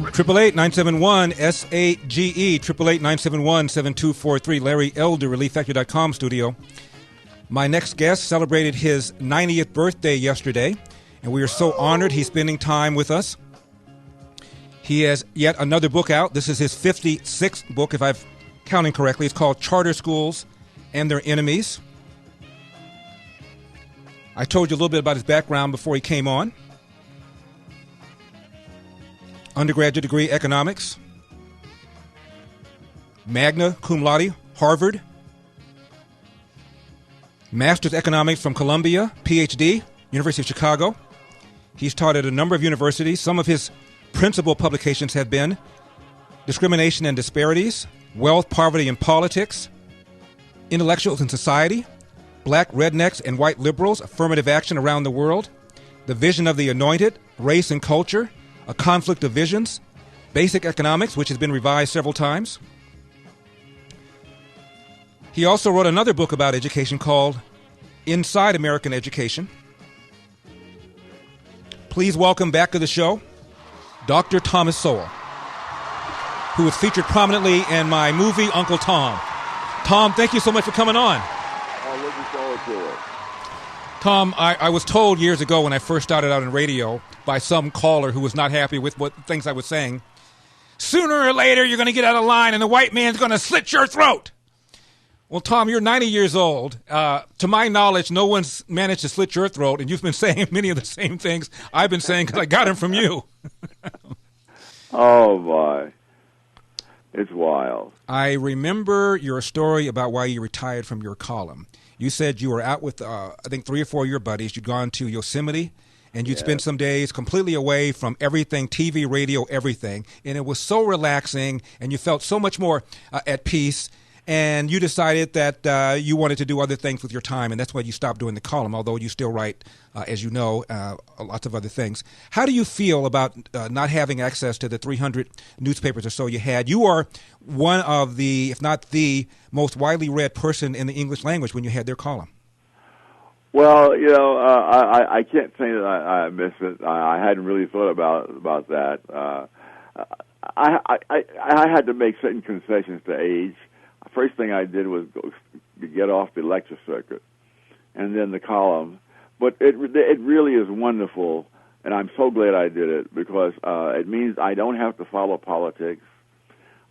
888-971-SAGE, 888-971-7243, Larry Elder, ReliefFactor.com studio. My next guest celebrated his 90th birthday yesterday, and we are so honored he's spending time with us. He has yet another book out. This is his 56th book, if I'm counting correctly. It's called Charter Schools and Their Enemies. I told you a little bit about his background before he came on. Undergraduate degree, economics. Magna cum laude, Harvard. Master's economics from Columbia, PhD, University of Chicago. He's taught at a number of universities. Some of his principal publications have been Discrimination and Disparities, Wealth, Poverty, and Politics, Intellectuals in Society, Black Rednecks and White Liberals, Affirmative Action Around the World, The Vision of the Anointed, Race and Culture, A Conflict of Visions, Basic Economics, which has been revised several times. He also wrote another book about education called Inside American Education. Please welcome back to the show, Dr. Thomas Sowell, who was featured prominently in my movie, Uncle Tom. Tom, thank you so much for coming on. I'm looking forward to it. Tom, I was told years ago when I first started out in radio by some caller who was not happy with what things I was saying, sooner or later you're going to get out of line and the white man's going to slit your throat. Well, Tom, you're 90 years old. To my knowledge, no one's managed to slit your throat, and you've been saying many of the same things I've been saying because I got them from you. Oh, my. It's wild. I remember your story about why you retired from your column. You said you were out with, I think, 3 or 4 of your buddies. You'd gone to Yosemite, and you'd spent some days completely away from everything, TV, radio, everything. And it was so relaxing, and you felt so much more at peace. And you decided that you wanted to do other things with your time, and that's why you stopped doing the column, although you still write, as you know, lots of other things. How do you feel about not having access to the 300 newspapers or so you had? You are one of the, if not the, most widely read person in the English language when you had their column. Well, you know, I can't say that I miss it. I hadn't really thought about that. I had to make certain concessions to age. First thing I did was get off the lecture circuit, and then the column. But it really is wonderful, and I'm so glad I did it because it means I don't have to follow politics.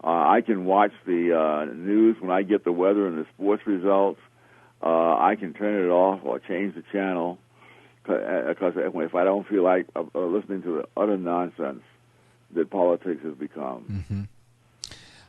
I can watch the news when I get the weather and the sports results. I can turn it off or change the channel because if I don't feel like listening to the utter nonsense that politics has become. Mm-hmm.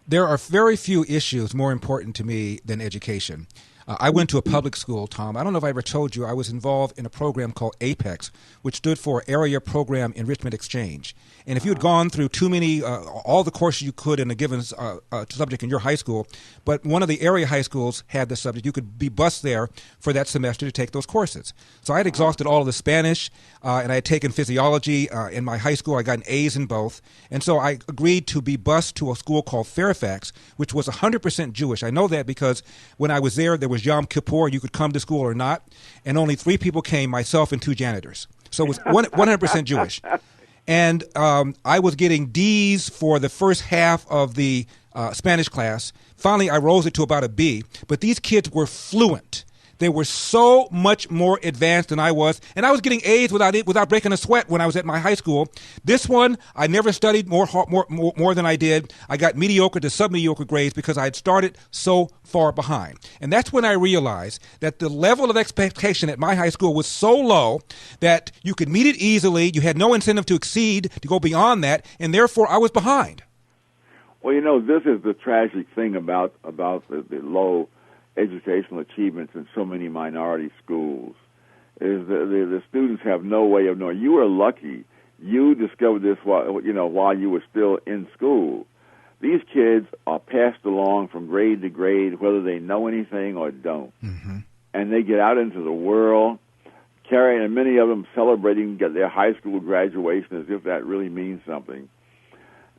There are very few issues more important to me than education. I went to a public school, Tom. I don't know if I ever told you, I was involved in a program called APEX, which stood for Area Program Enrichment Exchange. And if you had gone through too many, all the courses you could in a given subject in your high school, but one of the area high schools had the subject, you could be bused there for that semester to take those courses. So I had exhausted all of the Spanish, and I had taken physiology in my high school. I got A's in both. And so I agreed to be bused to a school called Fairfax, which was 100% Jewish. I know that because when I was there was Yom Kippur. You could come to school or not. And only 3 people came, myself and 2 janitors. So it was 100% Jewish. And I was getting D's for the first half of the Spanish class. Finally, I rose it to about a B. But these kids were fluent. They were so much more advanced than I was, and I was getting A's without breaking a sweat when I was at my high school. This one, I never studied more than I did. I got mediocre to submediocre grades because I had started so far behind. And that's when I realized that the level of expectation at my high school was so low that you could meet it easily. You had no incentive to exceed, to go beyond that, and therefore I was behind. Well, you know, this is the tragic thing about the low educational achievements in so many minority schools, is the students have no way of knowing. You were lucky. You discovered this while you were still in school. These kids are passed along from grade to grade, whether they know anything or don't. Mm-hmm. And they get out into the world, carrying, and many of them celebrating their high school graduation as if that really means something.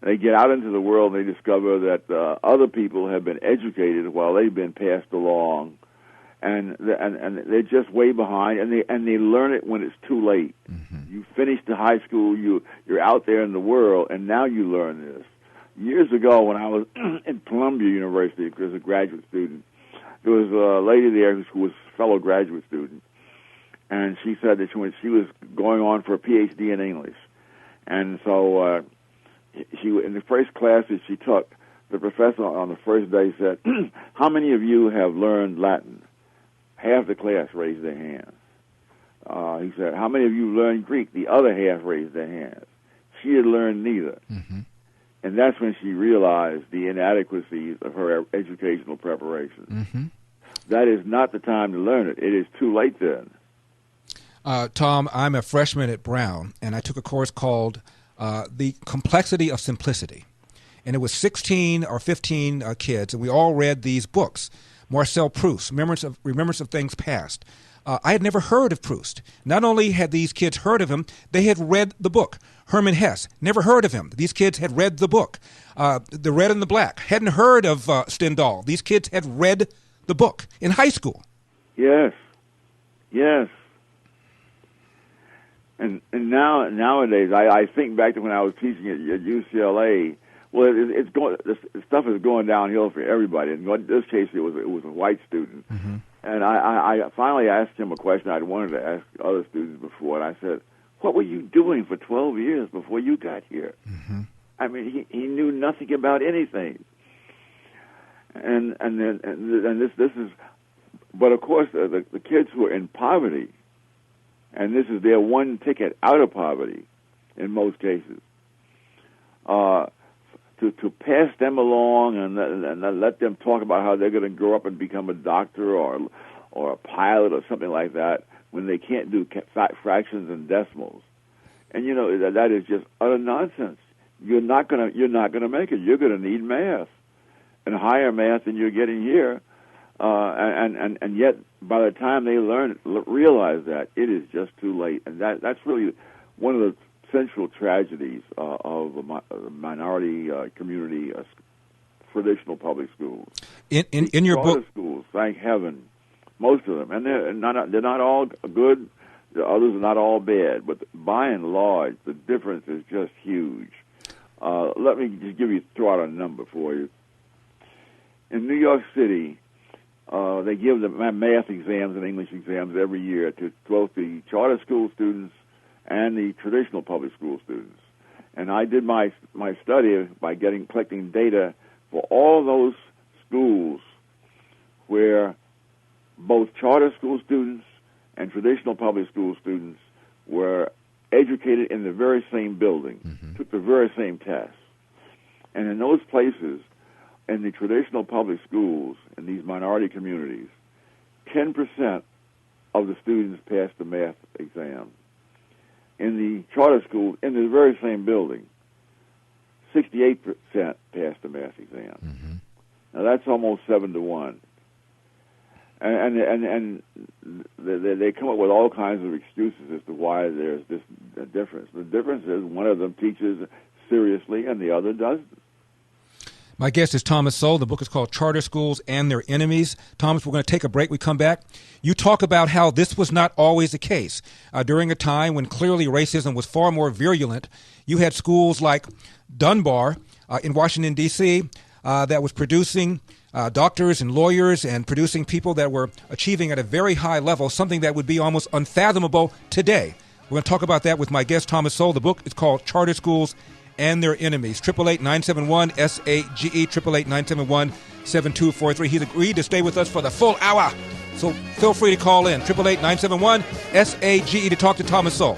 They get out into the world and they discover that other people have been educated while they've been passed along. and they're just way behind, and they learn it when it's too late. Mm-hmm. You finish the high school, you're out there in the world, and now you learn this. Years ago, when I was in Columbia University as a graduate student, there was a lady there who was a fellow graduate student, and she said that she was going on for a PhD in English, and so she in the first classes she took, the professor on the first day said, "How many of you have learned Latin?" Half the class raised their hands. He said, "How many of you learned Greek?" The other half raised their hands. She had learned neither. Mm-hmm. And that's when she realized the inadequacies of her educational preparation. Mm-hmm. That is not the time to learn it. It is too late then. Tom, I'm a freshman at Brown, and I took a course called The Complexity of Simplicity. And it was 16 or 15 kids, and we all read these books. Marcel Proust's Remembrance of Things Past. I had never heard of Proust. Not only had these kids heard of him, they had read the book. Hermann Hesse, never heard of him. These kids had read the book. The Red and the Black, hadn't heard of Stendhal. These kids had read the book in high school. Yes. And nowadays, I think back to when I was teaching at UCLA. Well, it's going. This stuff is going downhill for everybody. In this case, it was a white student, mm-hmm. And I finally asked him a question I'd wanted to ask other students before, and I said, "What were you doing for 12 years before you got here?" Mm-hmm. I mean, he knew nothing about anything, and this is, but of course the kids who are in poverty, and this is their one ticket out of poverty, in most cases. To pass them along and let them talk about how they're going to grow up and become a doctor or a pilot or something like that when they can't do fractions and decimals, and you know that is just utter nonsense. You're not gonna make it. You're gonna need math and higher math than you're getting here, and yet by the time they realize that, it is just too late, and that's really one of the central tragedies of the minority community traditional public schools. In your book, schools, thank heaven, most of them, and they're not all good. The others are not all bad, but by and large, the difference is just huge. Let me just throw out a number for you. In New York City, they give the math exams and English exams every year to both the charter school students and the traditional public school students. And I did my study by collecting data for all those schools where both charter school students and traditional public school students were educated in the very same building, mm-hmm. took the very same tests. And in those places, in the traditional public schools, in these minority communities, 10% of the students passed the math exam. In the charter schools, in the very same building, 68% passed the math exam. Mm-hmm. Now that's almost 7-1, and they come up with all kinds of excuses as to why there's this difference. The difference is one of them teaches seriously and the other doesn't. My guest is Thomas Sowell. The book is called Charter Schools and Their Enemies. Thomas, we're going to take a break. We come back. You talk about how this was not always the case. During a time when clearly racism was far more virulent, you had schools like Dunbar in Washington, D.C., that was producing doctors and lawyers and producing people that were achieving at a very high level, something that would be almost unfathomable today. We're going to talk about that with my guest, Thomas Sowell. The book is called Charter Schools and Their Enemies. 888-971-SAGE, 888-971-7243. He's agreed to stay with us for the full hour, so feel free to call in. 888-971-SAGE to talk to Thomas Sowell.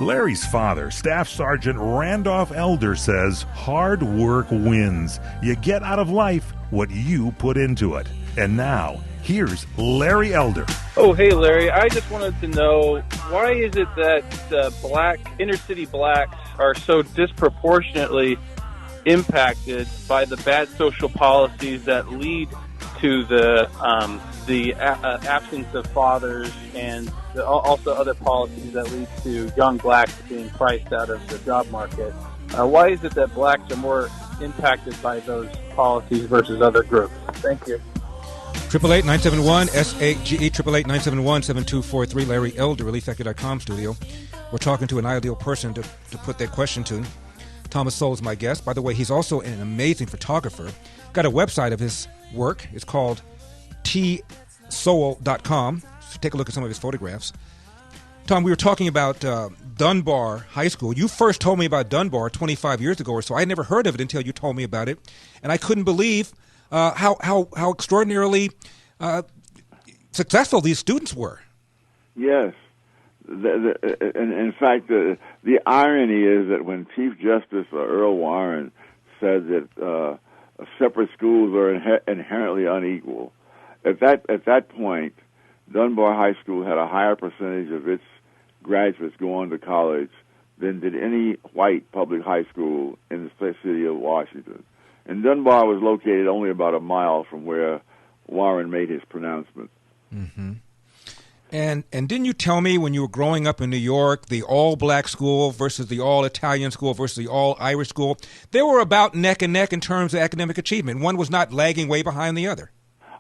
Larry's father, Staff Sergeant Randolph Elder, says hard work wins. You get out of life what you put into it. And now, here's Larry Elder. Oh, hey, Larry. I just wanted to know, why is it that inner-city blacks are so disproportionately impacted by the bad social policies that lead to the absence of fathers and also other policies that lead to young blacks being priced out of the job market? Why is it that blacks are more impacted by those policies versus other groups? Thank you. 888-971-SAGE, 888-971-7243, Larry Elder, ReliefFactor.com studio. We're talking to an ideal person to put that question to. Thomas Sowell is my guest. By the way, he's also an amazing photographer. Got a website of his work. It's called tsowell.com. So take a look at some of his photographs. Tom, we were talking about Dunbar High School. You first told me about Dunbar 25 years ago or so. I had never heard of it until you told me about it. And I couldn't believe how extraordinarily successful these students were. Yes. And in fact, the irony is that when Chief Justice Earl Warren said that separate schools are inherently unequal, at that point, Dunbar High School had a higher percentage of its graduates going to college than did any white public high school in the city of Washington. And Dunbar was located only about a mile from where Warren made his pronouncement. Mm-hmm. And didn't you tell me when you were growing up in New York, the all-black school versus the all-Italian school versus the all-Irish school, they were about neck and neck in terms of academic achievement. One was not lagging way behind the other.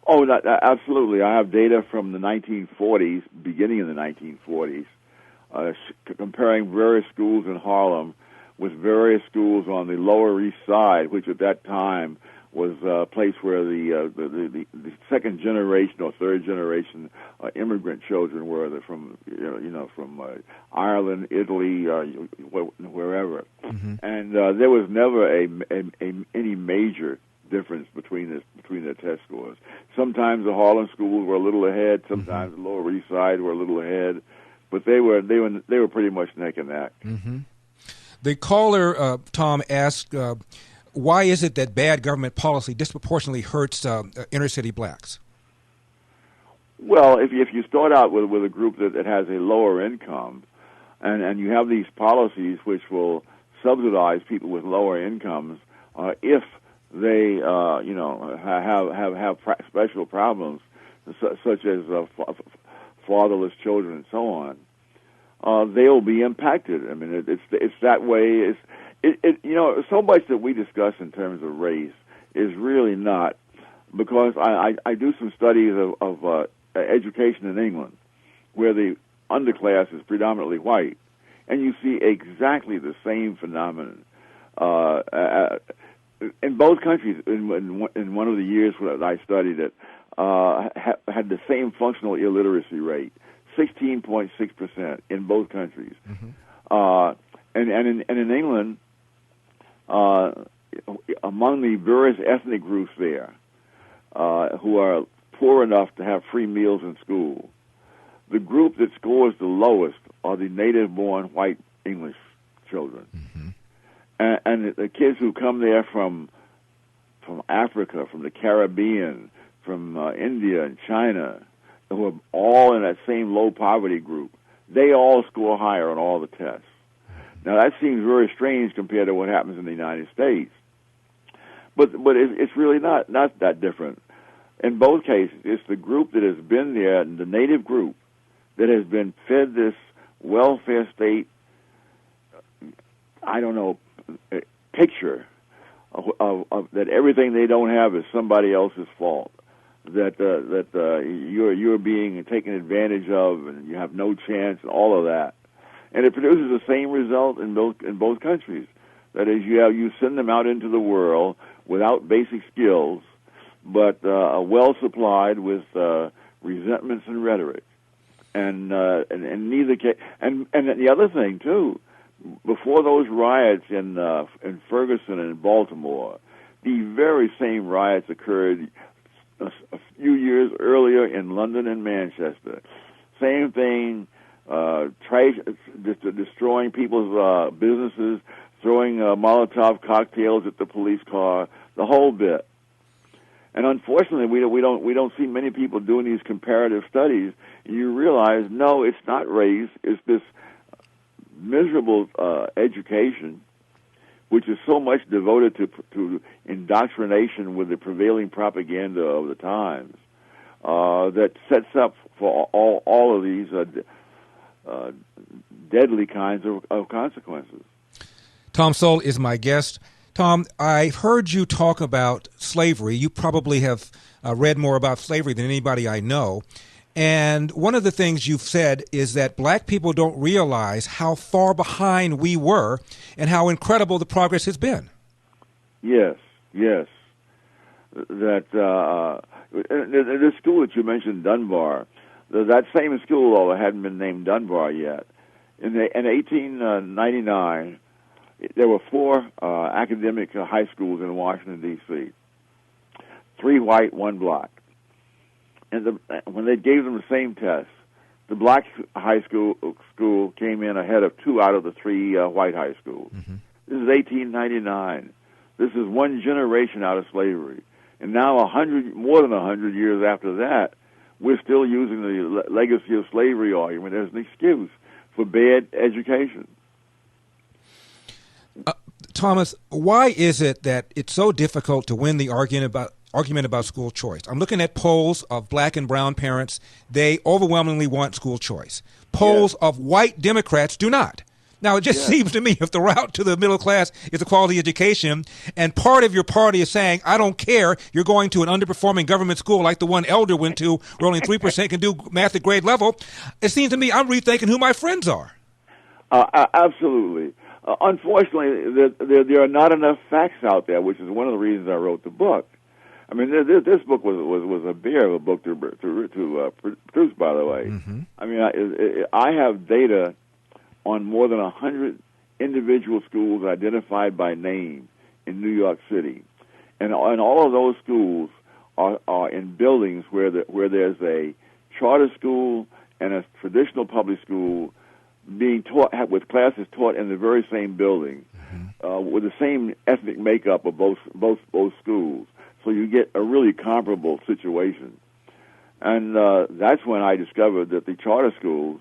Oh, absolutely. I have data from the 1940s, beginning in the 1940s, comparing various schools in Harlem with various schools on the Lower East Side, which at that time was a place where the second generation or third generation immigrant children were from Ireland, Italy, wherever, mm-hmm. And there was never any major difference between the test scores. Sometimes the Harlem schools were a little ahead. Sometimes mm-hmm. the Lower East Side were a little ahead, but they were pretty much neck and neck. Mm-hmm. The caller, Tom, asked, why is it that bad government policy disproportionately hurts inner city blacks? Well, if you start out with a group that has a lower income, and you have these policies which will subsidize people with lower incomes, if they have special problems such as fatherless children and so on, they'll be impacted. I mean, it's that way. So much that we discuss in terms of race is really not, because I do some studies of education in England, where the underclass is predominantly white, and you see exactly the same phenomenon in both countries. In one of the years that I studied it, had the same functional illiteracy rate, 16.6% in both countries, mm-hmm. And in England. Among the various ethnic groups there who are poor enough to have free meals in school, the group that scores the lowest are the native-born white English children. Mm-hmm. And the kids who come there from Africa, from the Caribbean, from India and China, who are all in that same low-poverty group, they all score higher on all the tests. Now, that seems very strange compared to what happens in the United States, but it's really not that different. In both cases, it's the group that has been there, the native group, that has been fed this welfare state, picture of that everything they don't have is somebody else's fault, that you're being taken advantage of and you have no chance, and all of that. And it produces the same result in both countries. That is, you send them out into the world without basic skills, but well supplied with resentments and rhetoric. And neither case. And the other thing too, before those riots in Ferguson and in Baltimore, the very same riots occurred a few years earlier in London and Manchester. Same thing. Destroying people's businesses, throwing Molotov cocktails at the police car, the whole bit. And unfortunately, we don't see many people doing these comparative studies. And you realize, no, it's not race; it's this miserable education, which is so much devoted to indoctrination with the prevailing propaganda of the times, that sets up for all of these deadly kinds of consequences. Tom Sowell is my guest. Tom, I've heard you talk about slavery. You probably have read more about slavery than anybody I know. And one of the things you've said is that black people don't realize how far behind we were and how incredible the progress has been. Yes. That the school that you mentioned, Dunbar, that same school, although it hadn't been named Dunbar yet, in 1899, there were 4 academic high schools in Washington, D.C., 3 white, 1 black. And when they gave them the same test, the black high school came in ahead of 2 out of the 3 white high schools. Mm-hmm. This is 1899. This is one generation out of slavery. And now more than 100 years after that, we're still using the legacy of slavery argument as an excuse for bad education. Thomas, why is it that it's so difficult to win the argument about school choice? I'm looking at polls of black and brown parents. They overwhelmingly want school choice. Polls of white Democrats do not. Now, it just seems to me if the route to the middle class is a quality education and part of your party is saying, I don't care, you're going to an underperforming government school like the one Elder went to where only 3% can do math at grade level, it seems to me I'm rethinking who my friends are. Absolutely. Unfortunately, there are not enough facts out there, which is one of the reasons I wrote the book. I mean, this book was a bear of a book to produce, by the way. Mm-hmm. I mean, I have data on more than 100 individual schools identified by name in New York City, and all of those schools are in buildings where there's a charter school and a traditional public school being taught with classes taught in the very same building, with the same ethnic makeup of both schools. So you get a really comparable situation, and that's when I discovered that the charter schools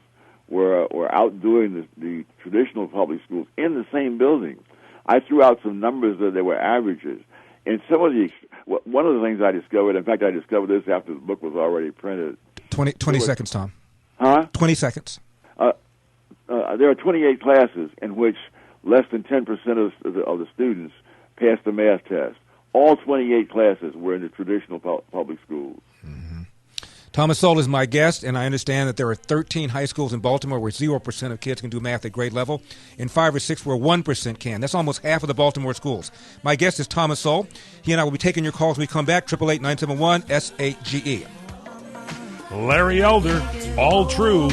were outdoing the traditional public schools in the same building. I threw out some numbers that they were averages, and one of the things I discovered. In fact, I discovered this after the book was already printed. 20 seconds, Tom. Huh? 20 seconds. There are 28 classes in which less than 10% of the students passed the math test. All 28 classes were in the traditional public schools. Mm-hmm. Thomas Sowell is my guest, and I understand that there are 13 high schools in Baltimore where 0% of kids can do math at grade level, and 5 or 6 where 1% can. That's almost half of the Baltimore schools. My guest is Thomas Sowell. He and I will be taking your calls when we come back, 888-971-SAGE. Larry Elder, all true.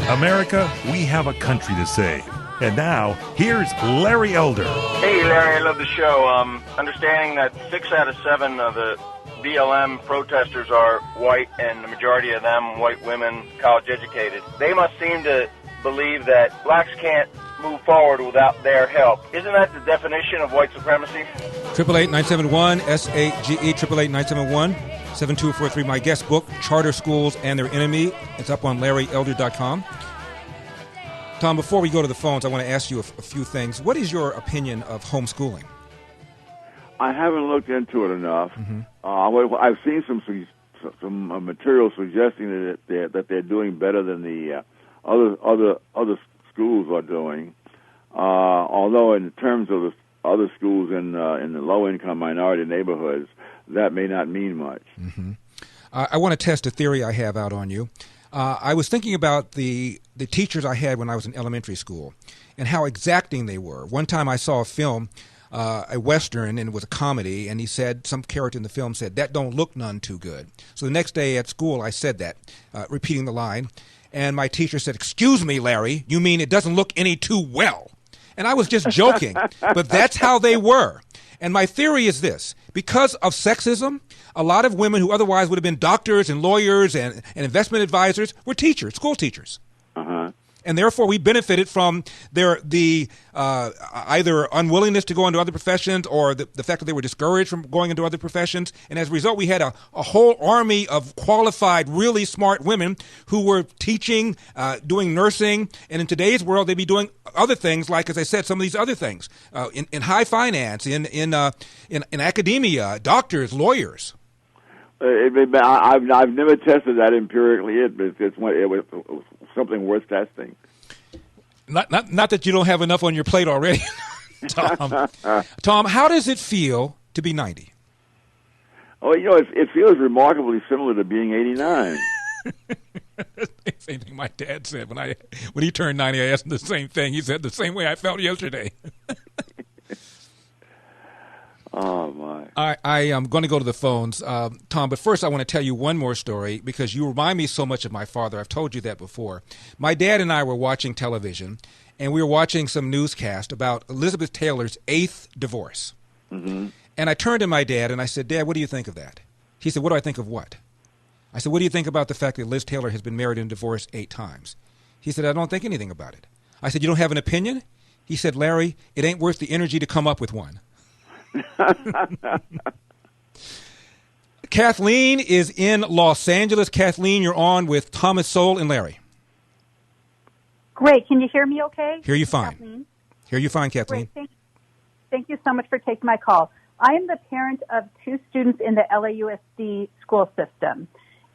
America, we have a country to save. And now, here's Larry Elder. Hey, Larry, I love the show. Understanding that 6 out of 7 of the BLM protesters are white, and the majority of them white women, college educated. They must seem to believe that blacks can't move forward without their help. Isn't that the definition of white supremacy? 888-971-SAGE, 888-971-7243. My guest book, Charter Schools and Their Enemy. It's up on LarryElder.com. Tom, before we go to the phones, I want to ask you a few things. What is your opinion of homeschooling? I haven't looked into it enough. Mm-hmm. I've seen some material suggesting that they're doing better than the other schools are doing. Although in terms of the other schools in the low-income minority neighborhoods, that may not mean much. Mm-hmm. I want to test a theory I have out on you. I was thinking about the teachers I had when I was in elementary school and how exacting they were. One time I saw a film, a Western, and it was a comedy, and he said, some character in the film said, "That don't look none too good." So the next day at school I said that, repeating the line, and my teacher said, "Excuse me, Larry, you mean it doesn't look any too well?" And I was just joking, but that's how they were. And my theory is this: because of sexism, a lot of women who otherwise would have been doctors and lawyers and investment advisors were teachers, school teachers. Uh-huh. and therefore we benefited from the either unwillingness to go into other professions or the fact that they were discouraged from going into other professions. And as a result, we had a whole army of qualified, really smart women who were teaching, doing nursing, and in today's world, they'd be doing other things, like, as I said, some of these other things, in high finance, in academia, doctors, lawyers. I've never tested that empirically. It was something worth testing. Not that you don't have enough on your plate already, Tom. Tom, how does it feel to be 90? Oh, it feels remarkably similar to being 89. Same thing my dad said when he turned 90. I asked him the same thing. He said the same way I felt yesterday. Oh, my. I am going to go to the phones, Tom, but first I want to tell you one more story because you remind me so much of my father. I've told you that before. My dad and I were watching television, and we were watching some newscast about Elizabeth Taylor's 8th divorce. Mm-hmm. And I turned to my dad, and I said, Dad, what do you think of that? He said, what do I think of what? I said, what do you think about the fact that Liz Taylor has been married and divorced 8 times? He said, I don't think anything about it. I said, you don't have an opinion? He said, Larry, it ain't worth the energy to come up with one. Kathleen is in Los Angeles. Kathleen, you're on with Thomas, Sowell, and Larry. Great. Can you hear me okay? Hear you fine. Kathleen? Hear you fine, Kathleen. Great. Thank you so much for taking my call. I am the parent of 2 students in the LAUSD school system.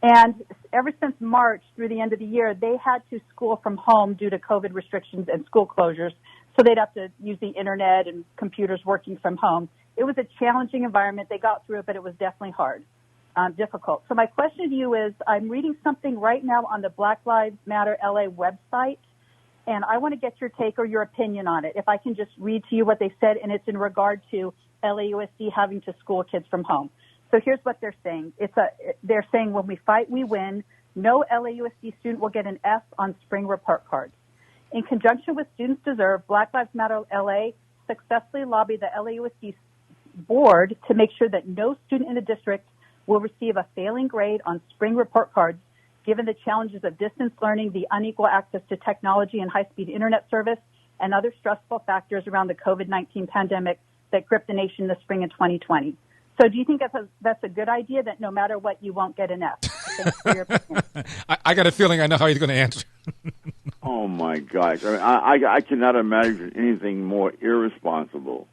And ever since March through the end of the year, they had to school from home due to COVID restrictions and school closures. So they'd have to use the internet and computers working from home. It was a challenging environment. They got through it, but it was definitely hard, difficult. So my question to you is, I'm reading something right now on the Black Lives Matter LA website, and I want to get your take or your opinion on it. If I can just read to you what they said, and it's in regard to LAUSD having to school kids from home. So here's what they're saying. They're saying, when we fight, we win. No LAUSD student will get an F on spring report cards. In conjunction with Students Deserve, Black Lives Matter LA successfully lobbied the LAUSD board to make sure that no student in the district will receive a failing grade on spring report cards, given the challenges of distance learning, the unequal access to technology and high-speed internet service, and other stressful factors around the COVID-19 pandemic that gripped the nation in the spring of 2020. So do you think that's a good idea, that no matter what, you won't get an F? Thanks for your opinion. I got a feeling I know how he's going to answer. Oh, my gosh. I cannot imagine anything more irresponsible.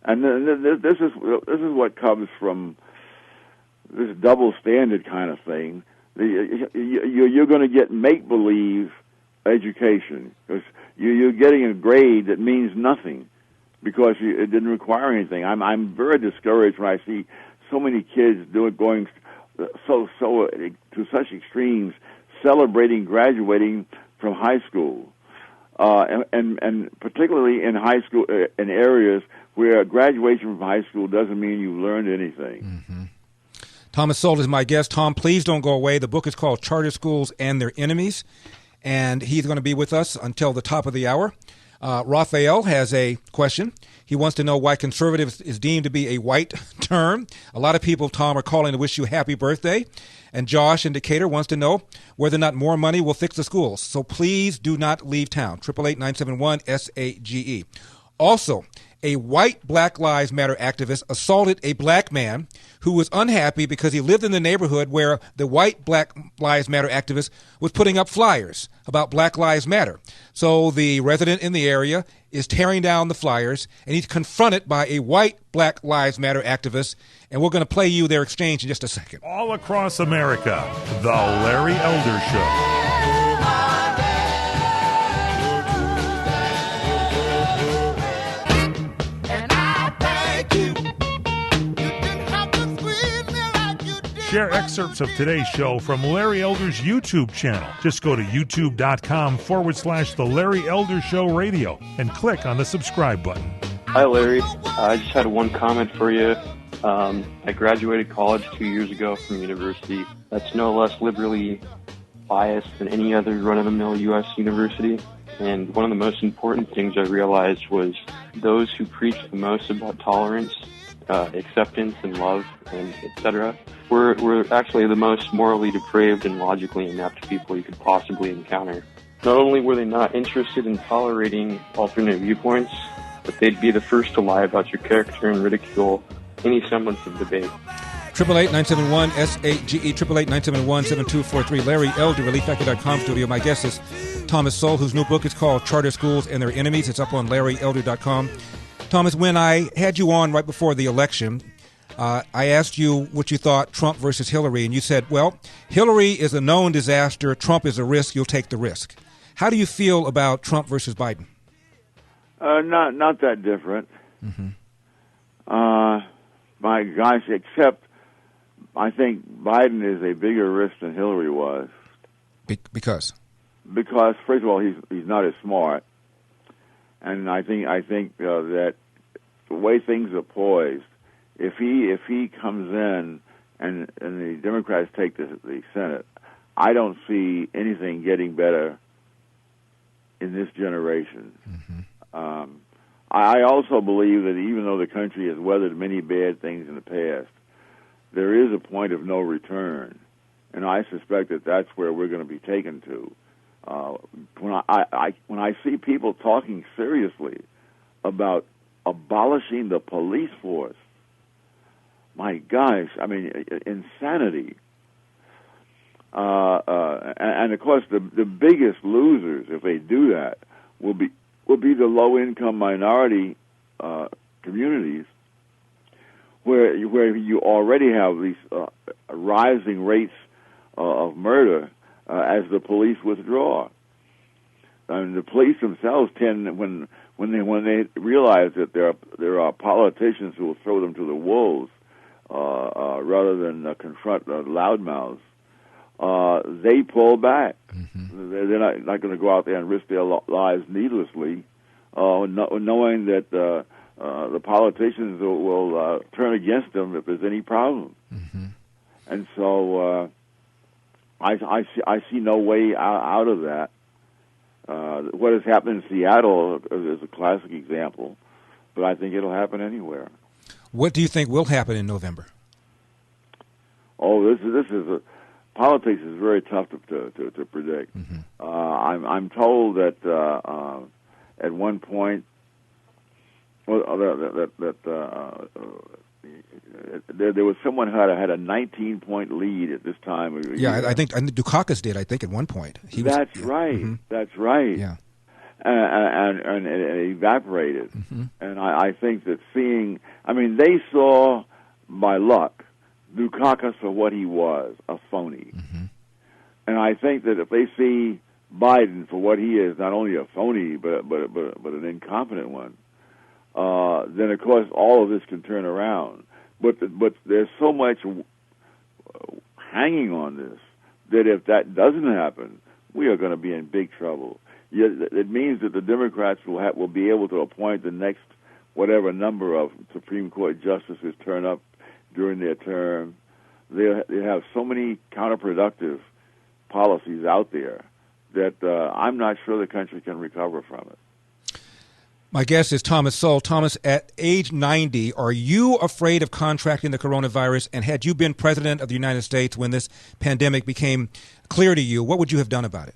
And this is what comes from this double standard kind of thing. You're going to get make-believe education because you're getting a grade that means nothing because it didn't require anything. I'm very discouraged when I see so many kids going so to such extremes, celebrating graduating from high school, and particularly in high school in areas where graduation from high school doesn't mean you've learned anything. Mm-hmm. Thomas Sowell is my guest. Tom, please don't go away. The book is called Charter Schools and Their Enemies, and he's going to be with us until the top of the hour. Raphael has a question. He wants to know why conservative is deemed to be a white term. A lot of people, Tom, are calling to wish you a happy birthday. And Josh in Decatur wants to know whether or not more money will fix the schools. So please do not leave town. 888-971-SAGE. Also, a white Black Lives Matter activist assaulted a black man who was unhappy because he lived in the neighborhood where the white Black Lives Matter activist was putting up flyers about Black Lives Matter. So the resident in the area is tearing down the flyers, and he's confronted by a white Black Lives Matter activist, and we're going to play you their exchange in just a second. All across America, The Larry Elder Show. Share excerpts of today's show from Larry Elder's YouTube channel. Just go to youtube.com/The Larry Elder Show Radio and click on the subscribe button. Hi, Larry. I just had one comment for you. I graduated college 2 years ago from university that's no less liberally biased than any other run-of-the-mill U.S. university. And one of the most important things I realized was those who preach the most about tolerance, acceptance and love, and etc., we're actually the most morally depraved and logically inept people you could possibly encounter. Not only were they not interested in tolerating alternate viewpoints, but they'd be the first to lie about your character and ridicule any semblance of debate. 888-971-SAGE, 888-971-7243. Larry Elder, ReliefFactor.com studio. My guest is Thomas Sowell, whose new book is called Charter Schools and Their Enemies. It's up on LarryElder.com. Thomas, when I had you on right before the election, I asked you what you thought Trump versus Hillary, and you said, well, Hillary is a known disaster. Trump is a risk. You'll take the risk. How do you feel about Trump versus Biden? Not that different. Mm-hmm. My gosh, except I think Biden is a bigger risk than Hillary was. Because? Because, first of all, he's not as smart, and I think that the way things are poised, if he comes in and the Democrats take the Senate, I don't see anything getting better in this generation. Mm-hmm. I also believe that even though the country has weathered many bad things in the past, there is a point of no return, and I suspect that that's where we're going to be taken to. When I see people talking seriously about abolishing the police force, my gosh, I mean, insanity. And of course, the biggest losers, if they do that, will be the low-income minority communities, where you already have these rising rates of murder as the police withdraw. And the police themselves tend, when they realize that there are politicians who will throw them to the wolves rather than confront loudmouths, they pull back. Mm-hmm. They're not going to go out there and risk their lives needlessly, knowing that the politicians will turn against them if there's any problem. Mm-hmm. And so I see no way out of that. What has happened in Seattle is a classic example, but I think it'll happen anywhere. What do you think will happen in November? Oh, this is politics is very tough to predict. Mm-hmm. I'm told that at one point, there was someone who had a 19-point lead at this time. Yeah, I think Dukakis did. I think at one point. That's right. Mm-hmm. That's right. Yeah. And it evaporated. Mm-hmm. And I think that they saw by luck Dukakis for what he was, a phony. Mm-hmm. And I think that if they see Biden for what he is, not only a phony but an incompetent one, then of course all of this can turn around. But there's so much hanging on this that if that doesn't happen, we are going to be in big trouble. It means that the Democrats will be able to appoint the next whatever number of Supreme Court justices turn up during their term. They have so many counterproductive policies out there that I'm not sure the country can recover from it. My guest is Thomas Sowell. Thomas, at age 90, are you afraid of contracting the coronavirus? And had you been president of the United States when this pandemic became clear to you, what would you have done about it?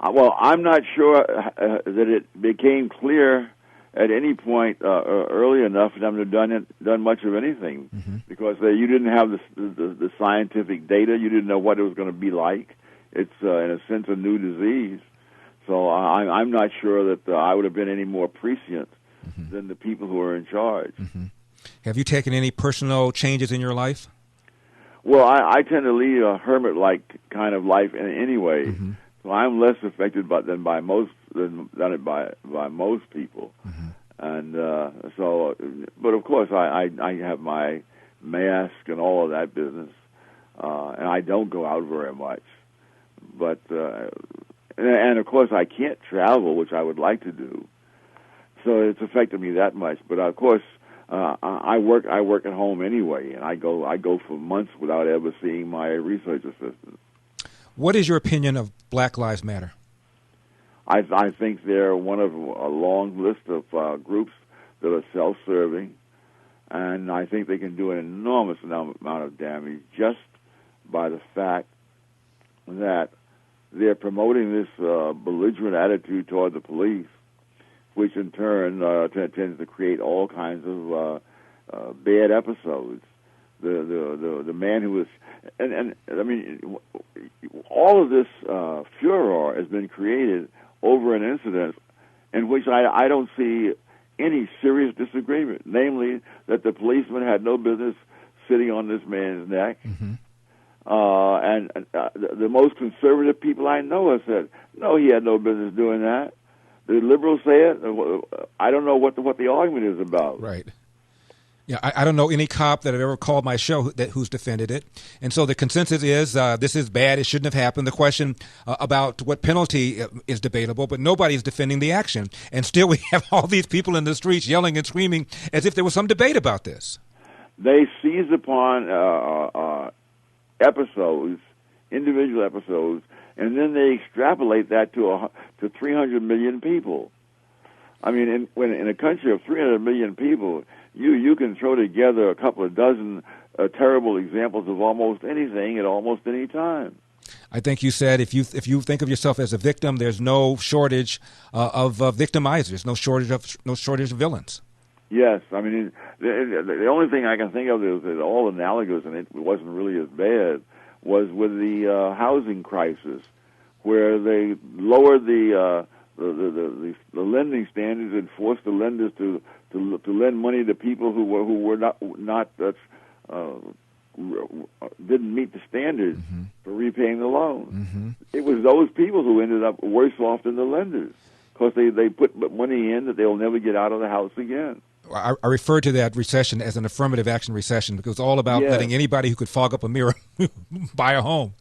Well, I'm not sure that it became clear at any point early enough for them to have done much of anything, mm-hmm. because you didn't have the scientific data. You didn't know what it was going to be like. It's, in a sense, a new disease. So I'm not sure that I would have been any more prescient mm-hmm. than the people who are in charge. Mm-hmm. Have you taken any personal changes in your life? Well, I tend to lead a hermit-like kind of life anyway. Mm-hmm. So I'm less affected by most people. Mm-hmm. And but of course I have my mask and all of that business, and I don't go out very much. But and of course I can't travel, which I would like to do. So it's affected me that much. But of course I work at home anyway, and I go for months without ever seeing my research assistant. What is your opinion of Black Lives Matter? I think they're one of a long list of groups that are self-serving, and I think they can do an enormous amount of damage just by the fact that they're promoting this belligerent attitude toward the police, which in turn tends to create all kinds of bad episodes. The man who was, and I mean, all of this furor has been created over an incident in which I don't see any serious disagreement, namely that the policeman had no business sitting on this man's neck. Mm-hmm. And the most conservative people I know have said, no, he had no business doing that. The liberals say it. I don't know what the argument is about. Right. Yeah, I don't know any cop that have ever called my show who's defended it. And so the consensus is this is bad. It shouldn't have happened. The question about what penalty is debatable, but nobody's defending the action. And still we have all these people in the streets yelling and screaming as if there was some debate about this. They seize upon episodes, individual episodes, and then they extrapolate that to 300 million people. I mean, in a country of 300 million people, you can throw together a couple of dozen terrible examples of almost anything at almost any time. I think you said if you think of yourself as a victim, there's no shortage of victimizers, no shortage of villains. Yes, I mean the only thing I can think of is all analogous, and it wasn't really as bad, was with the housing crisis, where they lowered the lending standards and forced the lenders to lend money to people who were not didn't meet the standards mm-hmm. for repaying the loan. Mm-hmm. It was those people who ended up worse off than the lenders because they put money in that they'll never get out of the house again. I refer to that recession as an affirmative action recession because it's all about letting anybody who could fog up a mirror buy a home.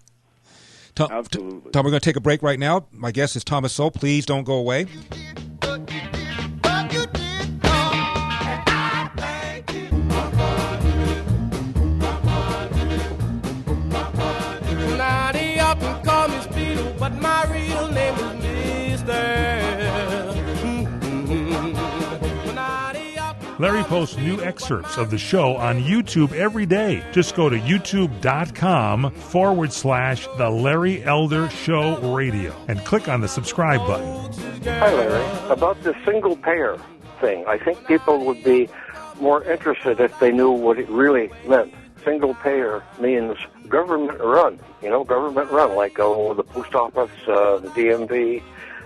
Absolutely. Tom, we're going to take a break right now. My guest is Thomas Sowell. Please don't go away. Now they often call me Speedo, but my real name is Mister. Larry posts new excerpts of the show on YouTube every day. Just go to youtube.com/The Larry Elder Show Radio and click on the subscribe button. Hi, Larry. About the single payer thing, I think people would be more interested if they knew what it really meant. Single payer means government run, government run, like the post office, the DMV,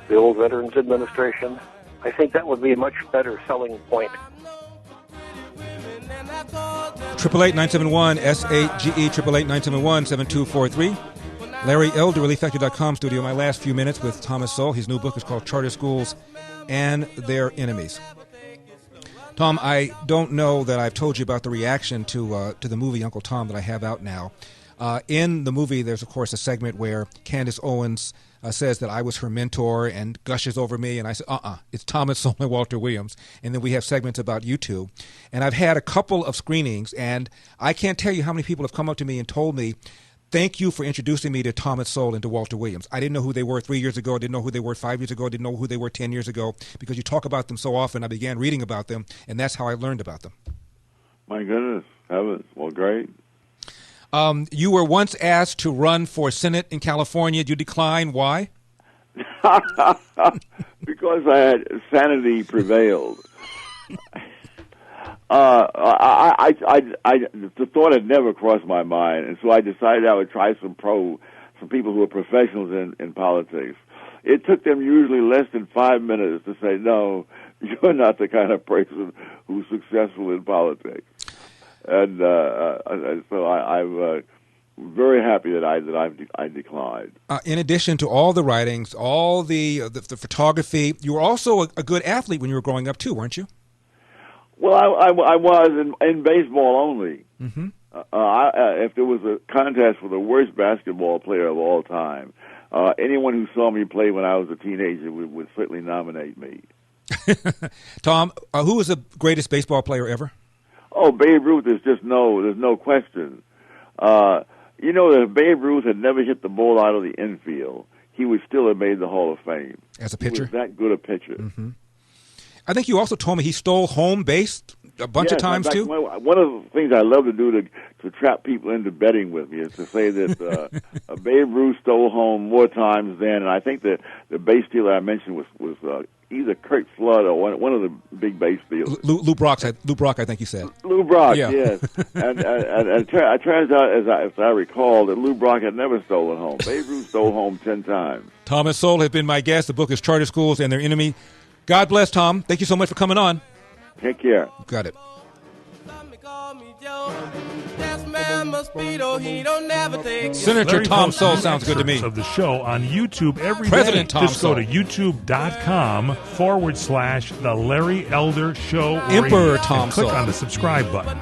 the old Veterans Administration. I think that would be a much better selling point. 888-971-SAGE, 888-971-7243. Larry Elder, ReliefFactor.com studio. My last few minutes with Thomas Sowell. His new book is called Charter Schools and Their Enemies. Tom, I don't know that I've told you about the reaction to the movie Uncle Tom that I have out now. In the movie, there's, of course, a segment where Candace Owens says that I was her mentor and gushes over me, and I said, it's Thomas Sowell and Walter Williams. And then we have segments about you two. And I've had a couple of screenings, and I can't tell you how many people have come up to me and told me, thank you for introducing me to Thomas Sowell and to Walter Williams. I didn't know who they were 3 years ago. I didn't know who they were 5 years ago. I didn't know who they were 10 years ago. Because you talk about them so often, I began reading about them, and that's how I learned about them. My goodness, heavens. Well, great. You were once asked to run for Senate in California. You declined. Why? Because sanity prevailed. The thought had never crossed my mind, and so I decided I would try some people who are professionals in politics. It took them usually less than 5 minutes to say, no, you're not the kind of person who's successful in politics. And so I'm very happy that I declined. In addition to all the writings, all the photography, you were also a good athlete when you were growing up too, weren't you? Well, I was in baseball only. Mm-hmm. If there was a contest for the worst basketball player of all time, anyone who saw me play when I was a teenager would certainly nominate me. Tom, who was the greatest baseball player ever? Oh, Babe Ruth is there's no question. If Babe Ruth had never hit the ball out of the infield, he would still have made the Hall of Fame. As a pitcher? He was that good a pitcher. Mm-hmm. I think you also told me he stole home base a bunch of times, too. One of the things I love to do to trap people into betting with me is to say that Babe Ruth stole home more times than, and I think that the base dealer I mentioned was either Kurt Flood or one of the big base dealers. Lou Brock, I think you said. Lou Brock, yeah. Yes. and it turns out, as I recall, that Lou Brock had never stolen home. Babe Ruth stole home 10 times. Thomas Sowell has been my guest. The book is Charter Schools and Their Enemy. God bless, Tom. Thank you so much for coming on. Take care. Got it. Senator Larry Tom posts Sowell sounds good to me. Of the show on YouTube every President day. Tom Just go to Sowell. youtube.com/The Larry Elder Show. Emperor Radio, Tom and click Sowell. on the subscribe button.